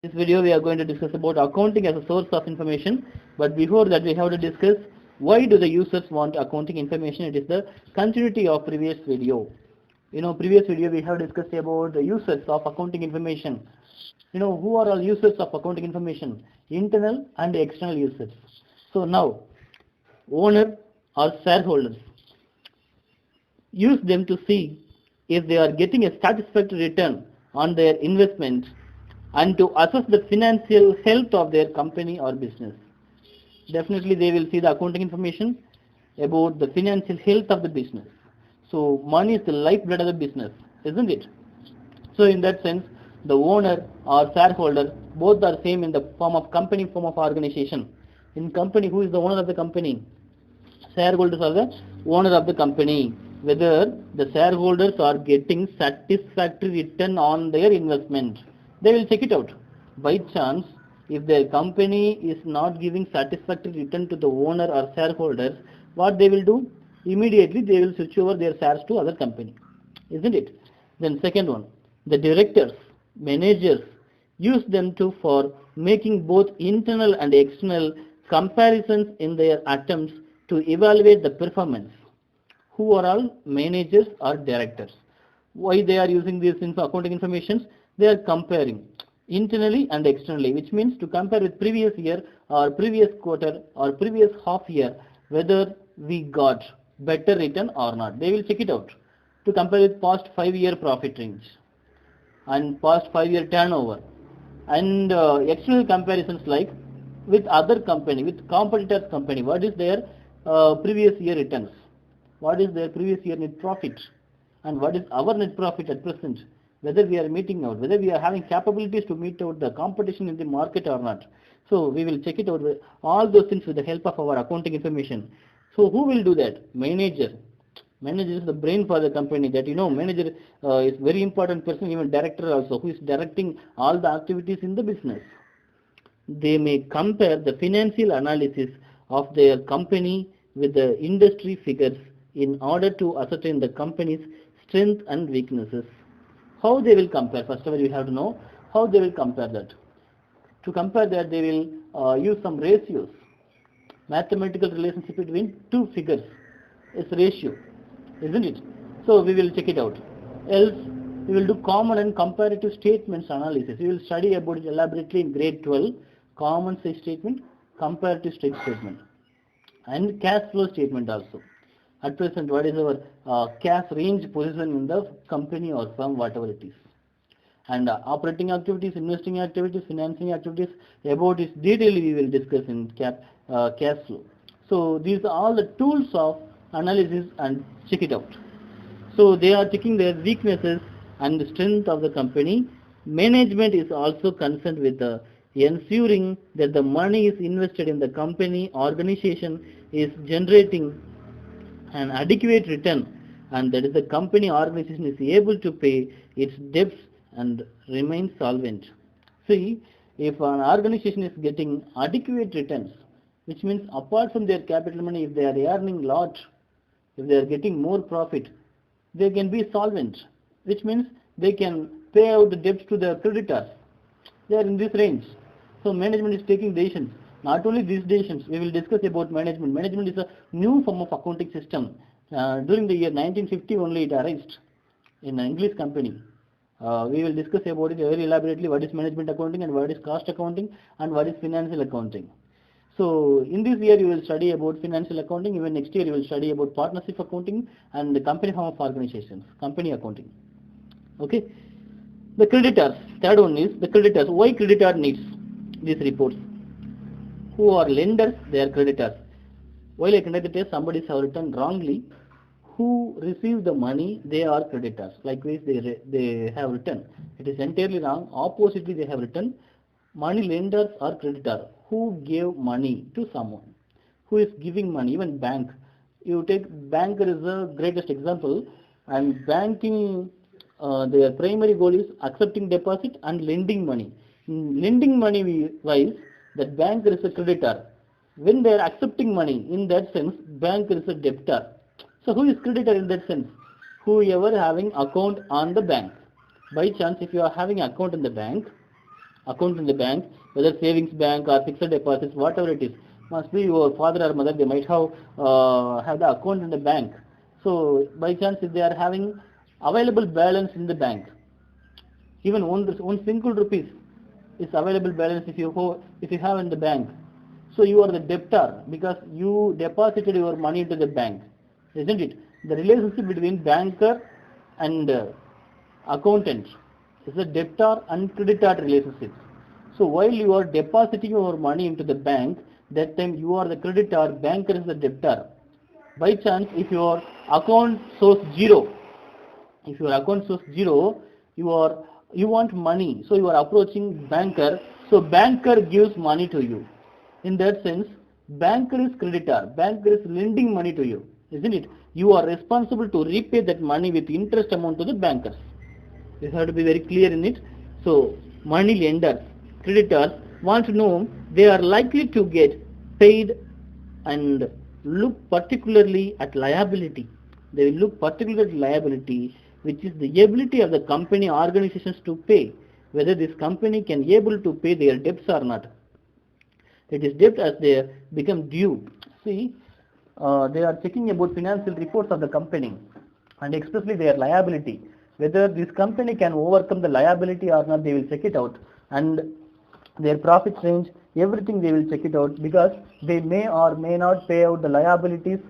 this video we are going to discuss about accounting as a source of information. But before that we have to discuss why do the users want accounting information. It is the continuity of previous video. Previous video we have discussed about the users of accounting information. Who are all users of accounting information? Internal and external users. So now, owner or shareholders use them to see if they are getting a satisfactory return on their investment and to assess the financial health of their company or business. Definitely they will see the accounting information about the financial health of the business. So money is the lifeblood of the business, isn't it? So in that sense, the owner or shareholder, both are same in the form of company, form of organization. In company, who is the owner of the company? Shareholders are the owner of the company. Whether the shareholders are getting satisfactory return on their investment, they will check it out. By chance, if their company is not giving satisfactory return to the owner or shareholders, what they will do? Immediately they will switch over their shares to other company, isn't it? Then second one, the directors, managers use them for making both internal and external comparisons in their attempts to evaluate the performance. Who are all managers or directors? Why they are using this accounting information? They are comparing internally and externally, which means to compare with previous year or previous quarter or previous half year whether we got better return or not. They will check it out to compare with past 5-year profit range and past 5-year turnover and external comparisons like with other company, with competitors company. What is their previous year returns? What is their previous year net profit? And what is our net profit at present? Whether we are meeting out, whether we are having capabilities to meet out the competition in the market or not. So we will check it out, with all those things with the help of our accounting information. So who will do that? Manager. Manager is the brain for the company. That manager is very important person, even director also, who is directing all the activities in the business. They may compare the financial analysis of their company with the industry figures in order to ascertain the company's strength and weaknesses. How they will compare? First of all, you have to know how they will compare that. To compare that, they will use some ratios. Mathematical relationship between two figures is ratio, isn't it? So we will check it out. Else, we will do common and comparative statements analysis. We will study about it elaborately in grade 12. Common size statement, comparative statement, and cash flow statement also. At present, what is our cash range position in the company or firm, whatever it is. And operating activities, investing activities, financing activities, about its detail we will discuss in cash flow. So these are all the tools of analysis and check it out. So they are checking their weaknesses and the strength of the company. Management is also concerned with the ensuring that the money is invested in the company organization is generating an adequate return, and that is the company organization is able to pay its debts and remain solvent. See, if an organization is getting adequate returns, which means apart from their capital money, if they are earning lot, if they are getting more profit, they can be solvent, which means they can pay out the debts to their creditors. They are in this range. So management is taking decisions. Not only these decisions, we will discuss about management. Management is a new form of accounting system. During the year 1950 only it arose in an English company. We will discuss about it very elaborately, what is management accounting and what is cost accounting and what is financial accounting. So in this year you will study about financial accounting. Even next year you will study about partnership accounting and the company form of organizations, company accounting. Okay. The creditors. Third one is the creditors. Why creditor needs these reports? Who are lenders? They are creditors. While I conduct the test, somebody has returned wrongly. Who received the money? They are creditors. Likewise, they have returned. It is entirely wrong. Oppositely, they have returned. Money lenders are creditors. Who gave money to someone? Who is giving money? Even bank. You take banker is the greatest example. And banking, their primary goal is accepting deposit and lending money. Lending money wise, that banker is a creditor. When they are accepting money, in that sense, banker is a debtor. So who is creditor in that sense? Whoever having account on the bank. By chance, if you are having account in the bank account in the bank, whether savings bank or fixed deposits, whatever it is, must be your father or mother. They might have the account in the bank. So by chance, if they are having available balance in the bank, even one single rupees is available balance if you have in the bank. So you are the debtor because you deposited your money into the bank, isn't it? The relationship between banker and accountant is a debtor and creditor relationship. So while you are depositing your money into the bank, that time you are the creditor, banker is the debtor. By chance, if your account shows zero, you want money, so you are approaching banker, so banker gives money to you. In that sense, banker is creditor, banker is lending money to you, isn't it? You are responsible to repay that money with interest amount to the bankers. You have to be very clear in it. So money lenders, creditors want to know they are likely to get paid and look particularly at liability. They will look particularly at liability, which is the ability of the company organizations to pay, whether this company can able to pay their debts or not. It is debt as they become due. See, they are checking about financial reports of the company and especially their liability. Whether this company can overcome the liability or not, they will check it out. And their profit range, everything they will check it out, because they may or may not pay out the liabilities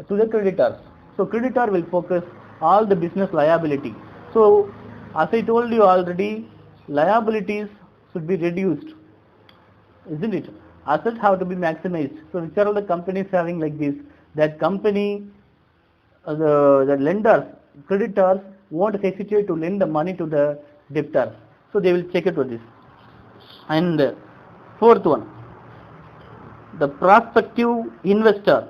to the creditors. So creditor will focus all the business liability. So as I told you already, liabilities should be reduced, isn't it? Assets have to be maximized. So which are all the companies having like this? That company, the lenders, creditors won't hesitate to lend the money to the debtors. So they will check it with this. And fourth one, the prospective investor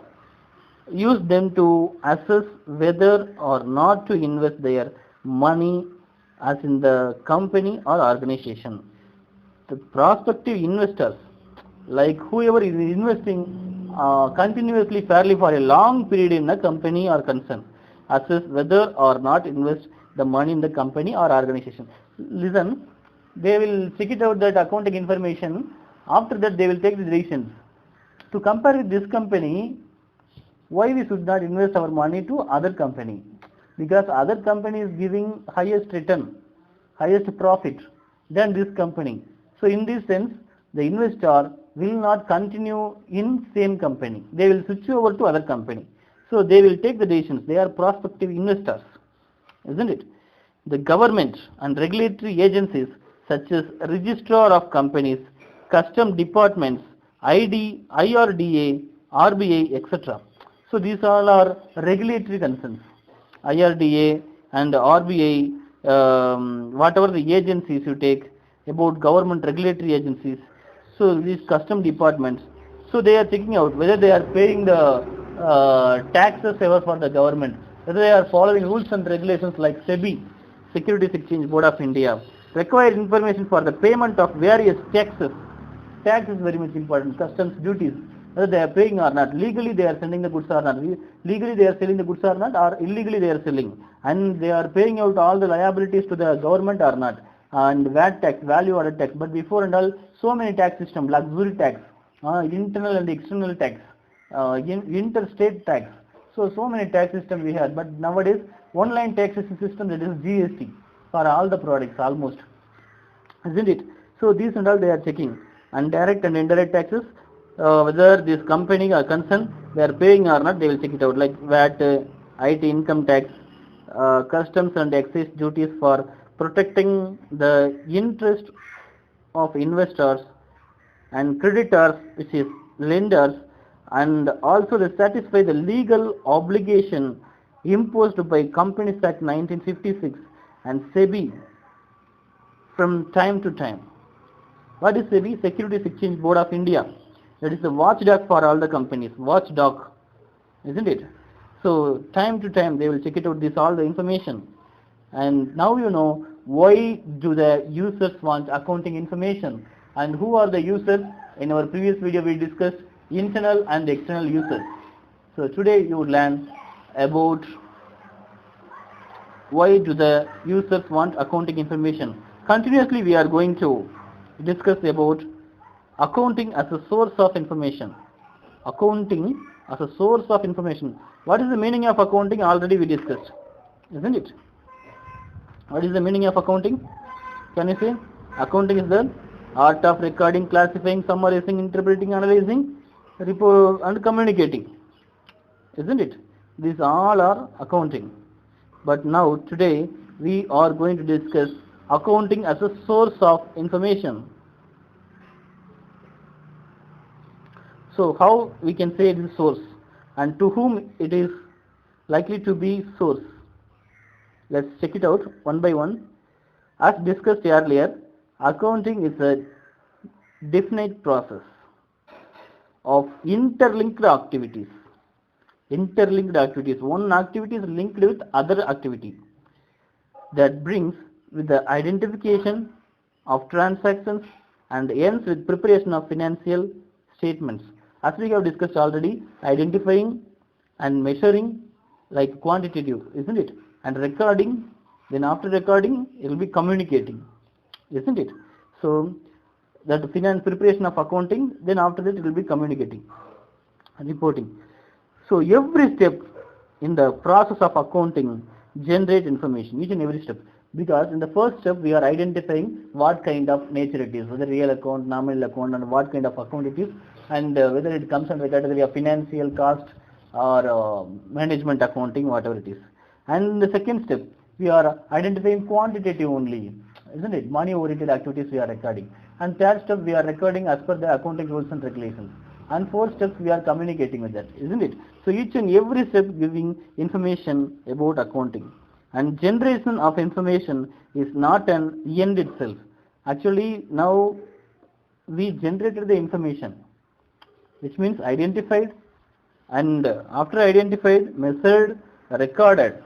use them to assess whether or not to invest their money as in the company or organization. The prospective investors, like whoever is investing continuously fairly for a long period in a company or concern, assess whether or not invest the money in the company or organization. Listen, they will check it out, that accounting information. After that, they will take the decisions. To compare with this company, why we should not invest our money to other company? Because other company is giving highest return, highest profit than this company. So in this sense, the investor will not continue in same company. They will switch over to other company. So they will take the decisions. They are prospective investors, isn't it? The government and regulatory agencies such as Registrar of Companies, Custom Departments, IRDA, RBI, etc. So these all are regulatory concerns. IRDA and RBI, whatever the agencies you take about government regulatory agencies, so these custom departments, so they are checking out whether they are paying the taxes ever for the government, whether they are following rules and regulations like SEBI, Securities Exchange Board of India, require information for the payment of various taxes. Tax is very much important, customs duties, whether they are paying or not, legally they are sending the goods or not, legally they are selling the goods or not, or illegally they are selling, and they are paying out all the liabilities to the government or not, and VAT tax, value added tax. But before and all, so many tax systems, luxury tax, internal and external tax, interstate tax, so many tax systems we had. But nowadays, one line taxation system, that is GST for all the products almost, isn't it? So these and all they are checking, and direct and indirect taxes, whether this company or concern they are paying or not, they will check it out, like VAT, IT income tax, customs and excise duties for protecting the interest of investors and creditors, which is lenders, and also they satisfy the legal obligation imposed by Companies Act 1956 and SEBI from time to time. What is SEBI? Securities Exchange Board of India. That is the watchdog for all the companies, watchdog, isn't it? So time to time they will check it out, this all the information. And now you know why do the users want accounting information, and who are the users. In our previous video we discussed internal and external users. So today you will learn about why do the users want accounting information. Continuously we are going to discuss about accounting as a source of information. Accounting as a source of information. What is the meaning of accounting? Already we discussed, isn't it? What is the meaning of accounting? Can you say? Accounting is the art of recording, classifying, summarizing, interpreting, analyzing, report, and communicating. Isn't it? These all are accounting. But now, today, we are going to discuss accounting as a source of information. So, how we can say it is source, and to whom it is likely to be source? Let's check it out one by one. As discussed earlier, accounting is a definite process of interlinked activities. One activity is linked with other activity that brings with the identification of transactions and ends with preparation of financial statements. As we have discussed already, identifying and measuring like quantitative, isn't it? And recording, then after recording, it will be communicating, isn't it? So, that finance preparation of accounting, then after that it will be communicating and reporting. So, every step in the process of accounting generate information, each and every step. Because in the first step, we are identifying what kind of nature it is, whether real account, nominal account, and what kind of account it is, and whether it comes under the category of financial cost or management accounting, whatever it is. And in the second step, we are identifying quantitative only, isn't it? Money-oriented activities we are recording. And third step, we are recording as per the accounting rules and regulations. And fourth step, we are communicating with that, isn't it? So each and every step giving information about accounting. And generation of information is not an end itself. Actually, now we generated the information, which means identified, and after identified, measured, recorded.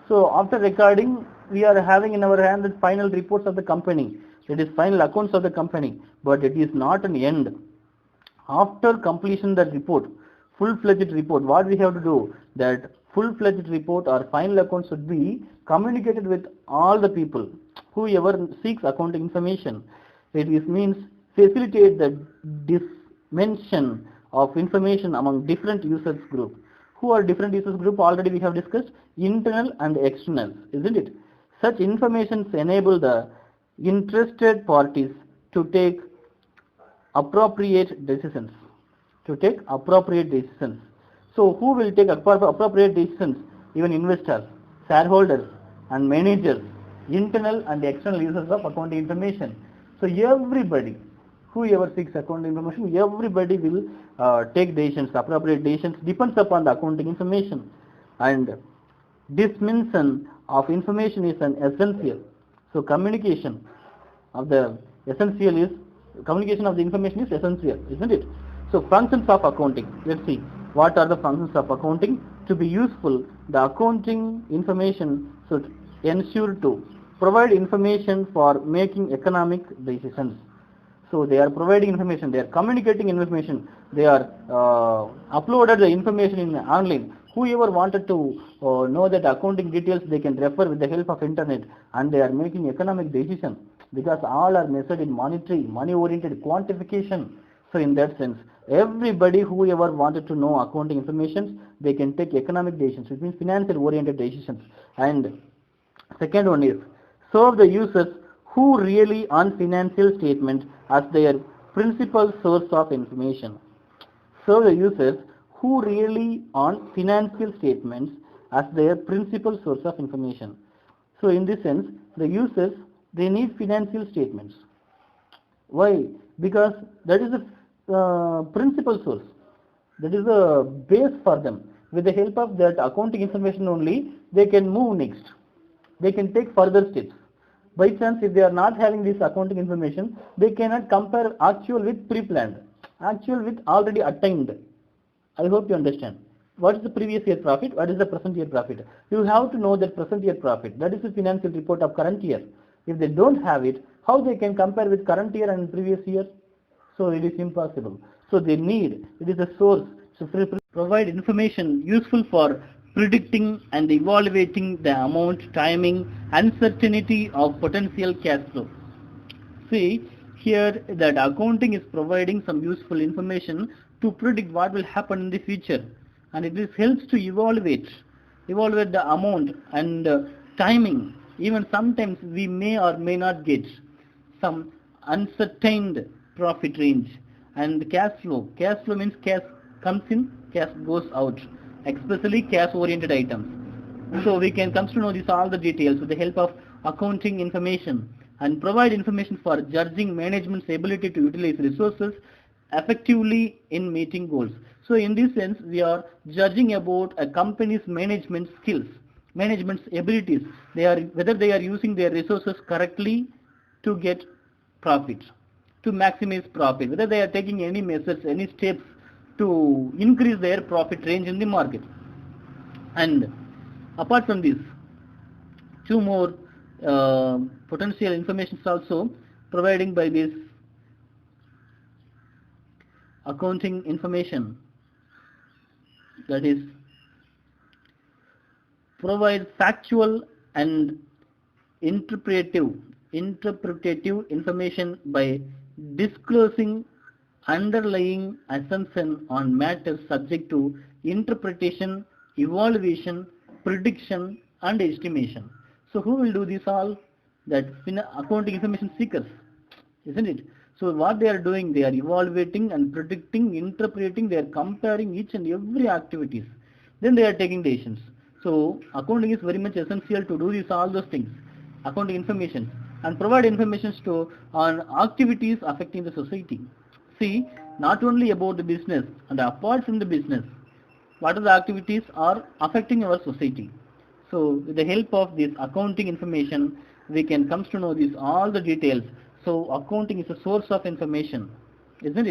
So after recording, we are having in our hand the final reports of the company. It is final accounts of the company, but it is not an end. After completion the report, full-fledged report, what we have to do? That full-fledged report or final accounts should be communicated with all the people, whoever seeks accounting information. It is means facilitate the dimension of information among different users group. Who are different users group? Already we have discussed internal and external, isn't it? Such informations enable the interested parties to take appropriate decisions. So who will take appropriate decisions? Even investors, shareholders, and managers, internal and external users of accounting information. So everybody, whoever seeks accounting information, everybody will take decisions, appropriate decisions, depends upon the accounting information. And dimension of information is an essential. So communication of the information is essential, isn't it? So functions of accounting. Let's see what are the functions of accounting. To be useful, the accounting information should ensure to provide information for making economic decisions. So they are providing information, they are communicating information, they are uploaded the information in online. Whoever wanted to know that accounting details, they can refer with the help of internet, and they are making economic decisions because all are measured in money-oriented quantification. So in that sense, everybody whoever wanted to know accounting information, they can take economic decisions, which means financial-oriented decisions. And second one is serve the users who rely on financial statements as their principal source of information. Serve the users who rely on financial statements as their principal source of information. So in this sense, the users, they need financial statements. Why? Because that is the principal source. That is the base for them. With the help of that accounting information only, they can move next. They can take further steps. By chance, if they are not having this accounting information, they cannot compare actual with pre-planned, actual with already attained. I hope you understand. What is the previous year profit? What is the present year profit? You have to know that present year profit. That is the financial report of current year. If they don't have it, how they can compare with current year and previous year? So it is impossible. So they need, it is a source. So provide information useful for predicting and evaluating the amount, timing, uncertainty of potential cash flow. See, here that accounting is providing some useful information to predict what will happen in the future, and it helps to evaluate the amount and timing. Even sometimes we may or may not get some uncertain profit range. And cash flow means cash comes in, cash goes out, especially cash oriented items. So we can come to know all the details with the help of accounting information, and provide information for judging management's ability to utilize resources effectively in meeting goals. So in this sense, we are judging about a company's management skills, management's abilities. Whether they are using their resources correctly to get profit, to maximize profit, whether they are taking any measures, any steps to increase their profit range in the market. And apart from this, two more potential information is also providing by this accounting information, that is provide factual and interpretative information by disclosing underlying assumption on matters subject to interpretation, evaluation, prediction and estimation. So who will do this all? That accounting information seekers, isn't it? So what they are doing, they are evaluating and predicting, interpreting, they are comparing each and every activities. Then they are taking decisions. So accounting is very much essential to do all those things, accounting information, and provide information on activities affecting the society. See, not only about the business, and apart from the business, what are the activities are affecting our society. So with the help of this accounting information, we can come to know all the details. So accounting is a source of information, isn't it?